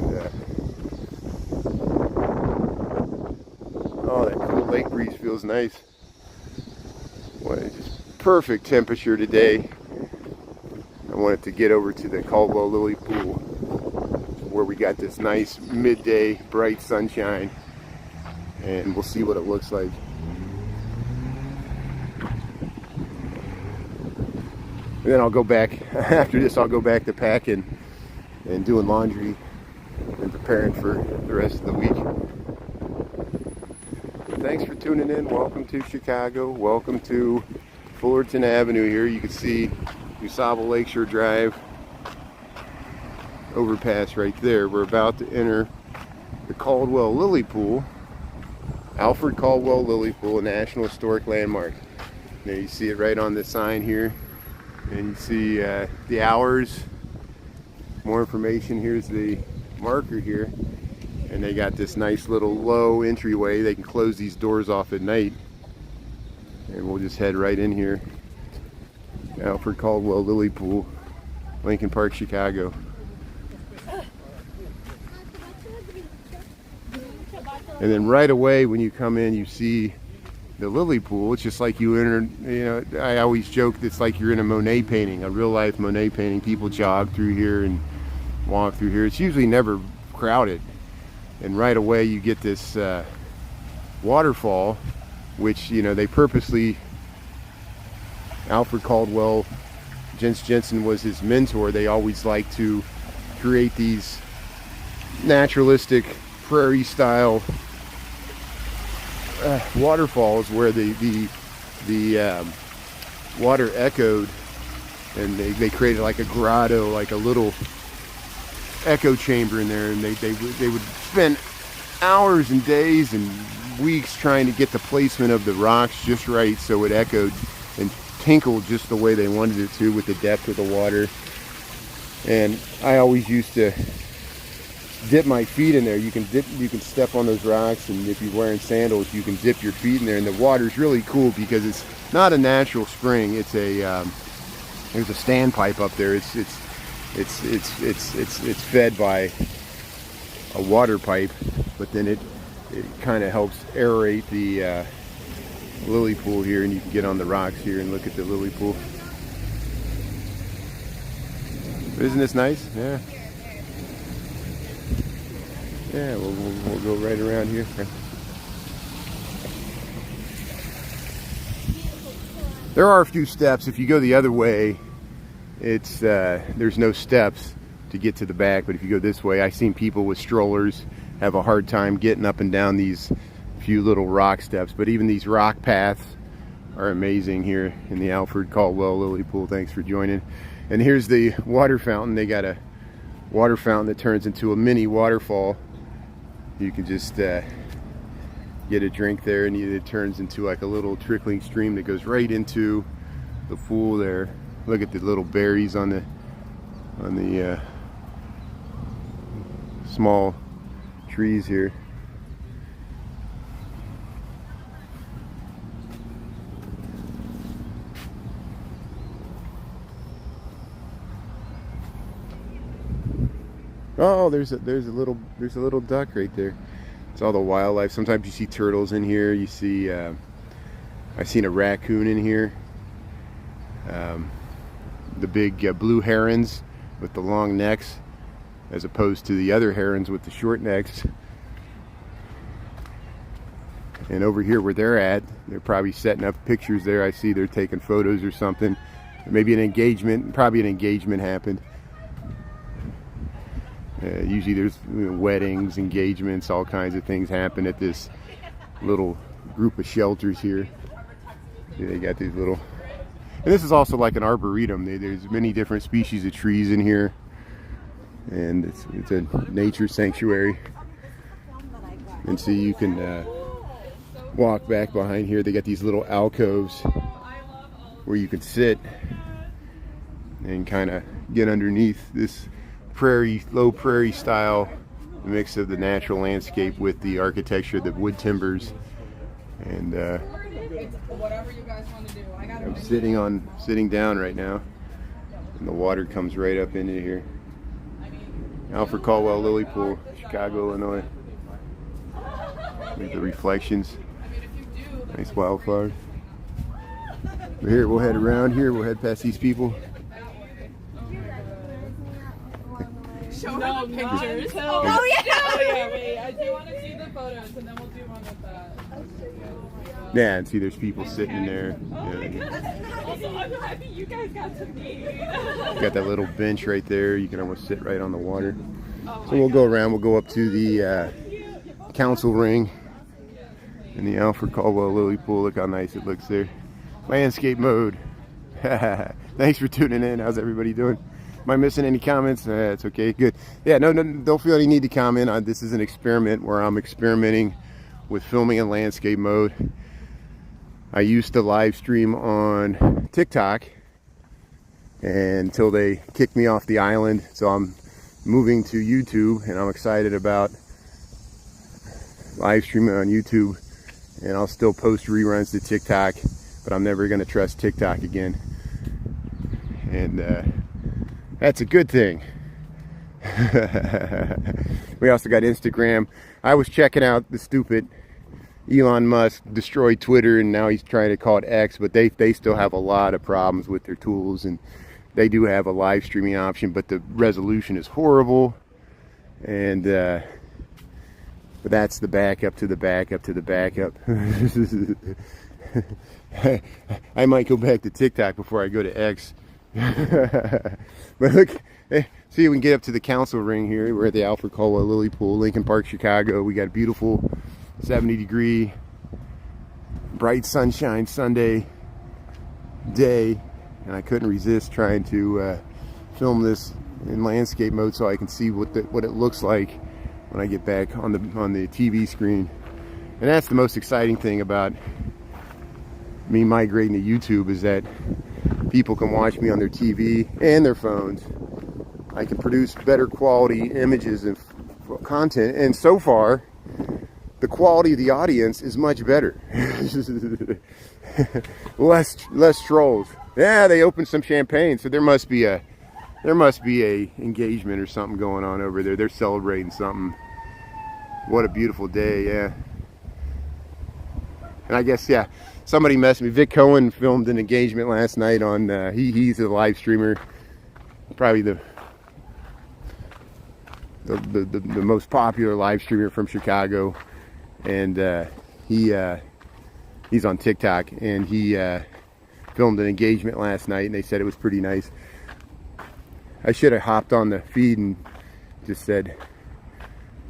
oh, that cool lake breeze feels nice. What a just perfect temperature today. I wanted to get over to the Caldwell Lily Pool, where we got this nice midday bright sunshine, and we'll see what it looks like. And then I'll go back, after this I'll go back to packing and doing laundry and preparing for the rest of the week. Thanks for tuning in. Welcome to Chicago. Welcome to Fullerton Avenue here. You can see USABA Lakeshore Drive overpass right there. We're about to enter the Caldwell Lily Pool, Alfred Caldwell Lily Pool, a National Historic Landmark. There you see it right on the sign here, and you see the hours. More information. Here's the marker here, and they got this nice little low entryway. They can close these doors off at night, and we'll just head right in here. Alfred Caldwell Lily Pool, Lincoln Park, Chicago. And then right away when you come in, you see the lily pool. It's just like you enter, you know, I always joke it's like you're in a Monet painting, a real life Monet painting. People jog through here, and walk through here. It's usually never crowded, and right away you get this waterfall, which, you know, they purposely, Alfred Caldwell, Jens Jensen was his mentor. They always like to create these naturalistic prairie style waterfalls where the water echoed, and they created like a grotto, like a little echo chamber in there, and they would spend hours and days and weeks trying to get the placement of the rocks just right so it echoed and tinkled just the way they wanted it to with the depth of the water. And I always used to dip my feet in there. You can step on those rocks, and if you're wearing sandals, you can dip your feet in there, and the water's really cool because it's not a natural spring. It's a there's a standpipe up there. It's fed by a water pipe, but then it kind of helps aerate the lily pool here, and you can get on the rocks here and look at the lily pool. Isn't this nice? Yeah. Yeah, we'll go right around here. There are a few steps. If you go the other way, it's there's no steps to get to the back, but if you go this way, I've seen people with strollers have a hard time getting up and down these few little rock steps. But even these rock paths are amazing here in the Alfred Caldwell Lily Pool. Thanks for joining. And here's the water fountain. They got a water fountain that turns into a mini waterfall. You can just get a drink there, and it turns into like a little trickling stream that goes right into the pool there. Look at the little berries on the small trees here. Oh, there's a little duck right there. It's all the wildlife. Sometimes you see turtles in here. You see I've seen a raccoon in here. The big blue herons with the long necks, as opposed to the other herons with the short necks. And over here where they're at, they're probably setting up pictures there. I see they're taking photos or something. Maybe an engagement. Probably an engagement happened. Usually there's weddings, engagements, all kinds of things happen at this little group of shelters here. They got these little, and this is also like an arboretum. There's many different species of trees in here, and it's a nature sanctuary. And so you can walk back behind here. They got these little alcoves where you can sit and kind of get underneath this low prairie style mix of the natural landscape with the architecture, the wood timbers. And whatever you guys want to do. I'm sitting down right now, and the water comes right up into here. Alfred Caldwell Lily Pool, Chicago, Illinois. With the reflections. Nice wildflowers. But here, we'll head around here. We'll head past these people. Show no pictures. Oh yeah, wait. I do want to see the photos, and then we'll do one with that. Yeah, and see there's people sitting in there. Yeah. Also, I'm happy you guys got to meet. Got that little bench right there. You can almost sit right on the water. So we'll go around. We'll go up to the council ring in the Alfred Caldwell Lily Pool. Look how nice it looks there. Landscape mode. Thanks for tuning in. How's everybody doing? Am I missing any comments? It's okay, good. Yeah, no, don't feel any need to comment. This is an experiment where I'm experimenting with filming in landscape mode. I used to live stream on TikTok until they kicked me off the island. So I'm moving to YouTube, and I'm excited about live streaming on YouTube. And I'll still post reruns to TikTok, but I'm never going to trust TikTok again. And that's a good thing. We also got Instagram. I was checking out the stupid Elon Musk destroyed Twitter, and now he's trying to call it X, but they still have a lot of problems with their tools, and they do have a live streaming option, but the resolution is horrible. And but that's the backup to the backup to the backup. I might go back to TikTok before I go to X. But look, see, we can get up to the council ring here. We're at the Alfred Caldwell Lily Pool, Lincoln Park, Chicago. We got a beautiful 70-degree, bright sunshine Sunday day, and I couldn't resist trying to film this in landscape mode so I can see what it looks like when I get back on the TV screen. And that's the most exciting thing about me migrating to YouTube, is that people can watch me on their TV and their phones. I can produce better quality images and content, and so far the quality of the audience is much better. less trolls. Yeah, they opened some champagne, so there must be a engagement or something going on over there. They're celebrating something. What a beautiful day. Yeah. And I guess, yeah, somebody messaged me. Vic Cohen filmed an engagement last night on, he's a live streamer, probably the most popular live streamer from Chicago. And he's on TikTok, and he filmed an engagement last night, and they said it was pretty nice. I should have hopped on the feed and just said,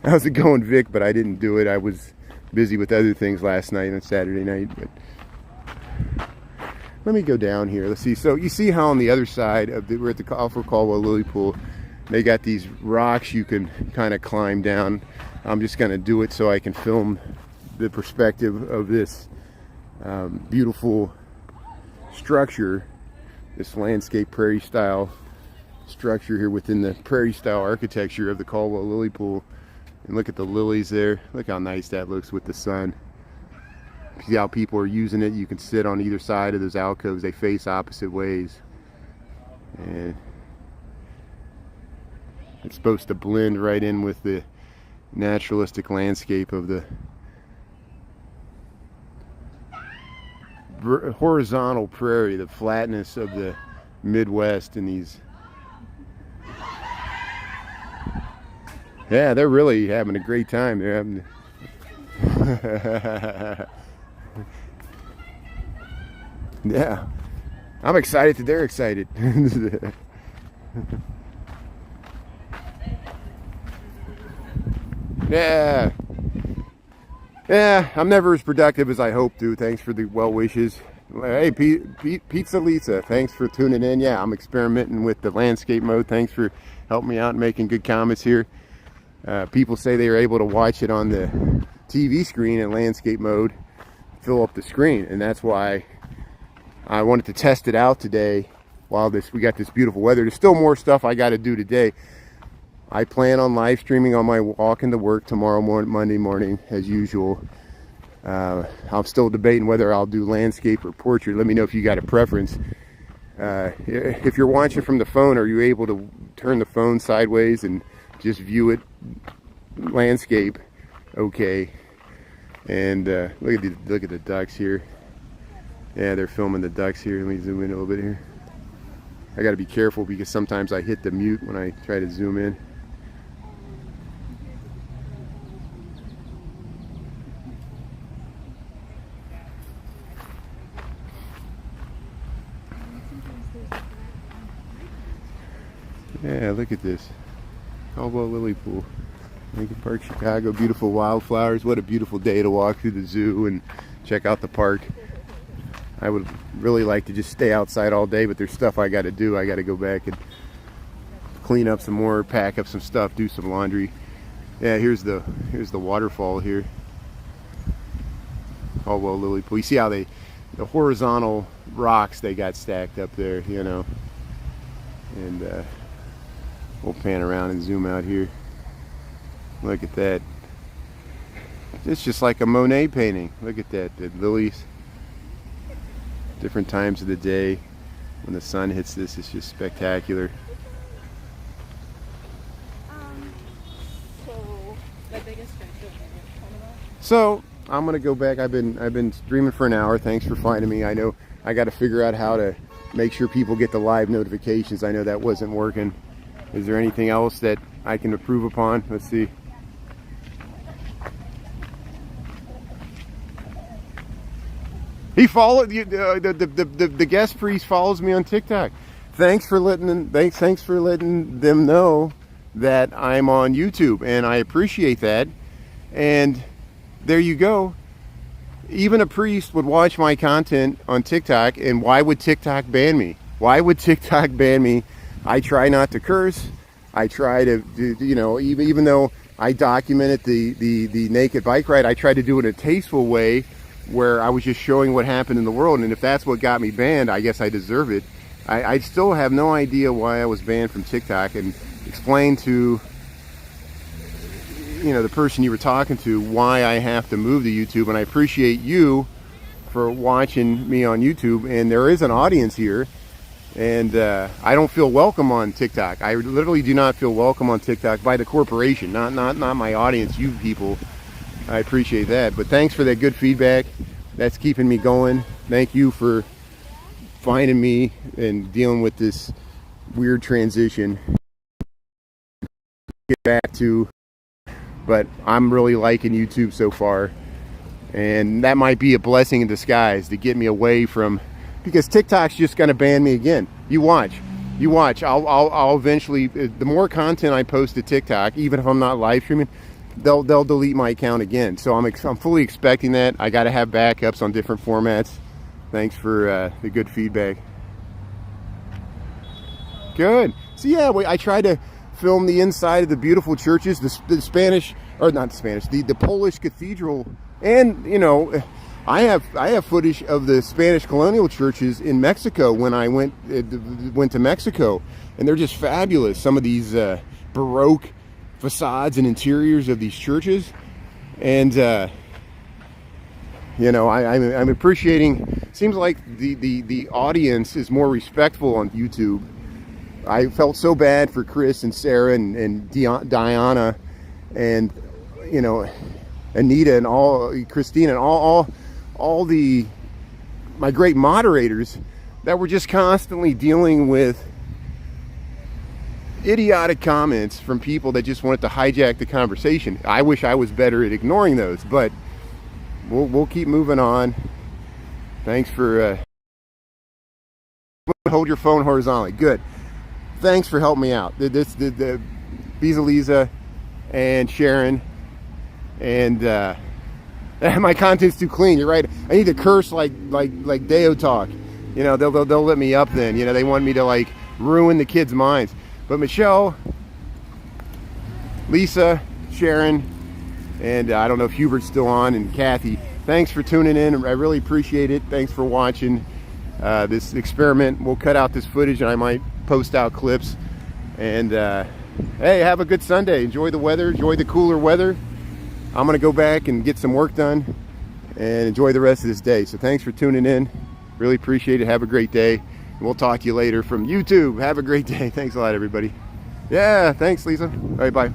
"How's it going, Vic?" But I didn't do it. I was busy with other things last night on Saturday night. But let me go down here. Let's see. So you see how on the other side of we're at the Alfred Caldwell Lily Pool, they got these rocks you can kind of climb down. I'm just going to do it so I can film the perspective of this beautiful structure, this landscape prairie style structure here within the prairie style architecture of the Caldwell Lily Pool. And look at the lilies there. Look how nice that looks with the sun. See how people are using it. You can sit on either side of those alcoves. They face opposite ways, and it's supposed to blend right in with the naturalistic landscape of the horizontal prairie, the flatness of the Midwest. And these, yeah, they're really having a great time. They're having yeah, I'm excited that they're excited. Yeah, I'm never as productive as I hope to. Thanks for the well wishes. Hey, Pizza Lisa, thanks for tuning in. Yeah, I'm experimenting with the landscape mode. Thanks for helping me out and making good comments here. People say they were able to watch it on the TV screen in landscape mode, fill up the screen, and that's why I wanted to test it out today while we got this beautiful weather. There's still more stuff I got to do today. I plan on live streaming on my walk into work tomorrow morning, Monday morning, as usual. I'm still debating whether I'll do landscape or portrait. Let me know if you got a preference. If you're watching from the phone, are you able to turn the phone sideways and just view it landscape? Okay. And look at the ducks here. Yeah, they're filming the ducks here. Let me zoom in a little bit here. I got to be careful because sometimes I hit the mute when I try to zoom in. Yeah, look at this. Caldwell Lily Pool. Lincoln Park, Chicago. Beautiful wildflowers. What a beautiful day to walk through the zoo and check out the park. I would really like to just stay outside all day, but there's stuff I got to do. I got to go back and clean up some more, pack up some stuff, do some laundry. Yeah, here's the waterfall here. Caldwell Lily Pool. You see how the horizontal rocks they got stacked up there, you know. And we'll pan around and zoom out here. Look at that. It's just like a Monet painting. Look at that. The lilies. Different times of the day when the sun hits this, it's just spectacular. So I'm gonna go back. I've been streaming for an hour. Thanks for finding me. I know I got to figure out how to make sure people get the live notifications. I know that wasn't working. Is there anything else that I can improve upon? Let's see. He followed you. The guest priest follows me on TikTok. Thanks for letting them know that I'm on YouTube, and I appreciate that. And there you go. Even a priest would watch my content on TikTok, and why would TikTok ban me? Why would TikTok ban me? I try not to curse. I try to do, you know, even though I documented the naked bike ride, I tried to do it in a tasteful way where I was just showing what happened in the world. And if that's what got me banned, I guess I deserve it. I still have no idea why I was banned from TikTok, and explain to, you know, the person you were talking to why I have to move to YouTube. And I appreciate you for watching me on YouTube, and there is an audience here, and I don't feel welcome on TikTok. I literally do not feel welcome on TikTok by the corporation, not my audience, you people. I appreciate that. But thanks for that good feedback. That's keeping me going. Thank you for finding me and dealing with this weird transition. Get back to, but I'm really liking YouTube so far, and that might be a blessing in disguise to get me away from, because TikTok's just going to ban me again. You watch. I'll eventually, the more content I post to TikTok, even if I'm not live streaming, they'll delete my account again. So I'm fully expecting that. I got to have backups on different formats. Thanks for the good feedback. Good. So yeah, I try to film the inside of the beautiful churches, the Spanish, or not Spanish, the Polish cathedral, and you know, I have footage of the Spanish colonial churches in Mexico when I went to Mexico, and they're just fabulous. Some of these Baroque facades and interiors of these churches, and you know, I'm appreciating. Seems like the audience is more respectful on YouTube. I felt so bad for Chris and Sarah and Diana, and you know, Anita and Christine and all my great moderators that were just constantly dealing with idiotic comments from people that just wanted to hijack the conversation. I wish I was better at ignoring those, but we'll keep moving on. Thanks for hold your phone horizontally. Good. Thanks for helping me out. The Lisa and Sharon, and my content's too clean. You're right. I need to curse like Deo talk. You know, they'll let me up then. You know, they want me to like ruin the kids' minds. But Michelle, Lisa, Sharon, and I don't know if Hubert's still on, and Kathy, thanks for tuning in. I really appreciate it. Thanks for watching this experiment. We'll cut out this footage, and I might post out clips. And hey, have a good Sunday. Enjoy the weather. Enjoy the cooler weather. I'm going to go back and get some work done and enjoy the rest of this day. So thanks for tuning in. Really appreciate it. Have a great day. We'll talk to you later from YouTube. Have a great day. Thanks a lot, everybody. Yeah, thanks, Lisa. All right, bye.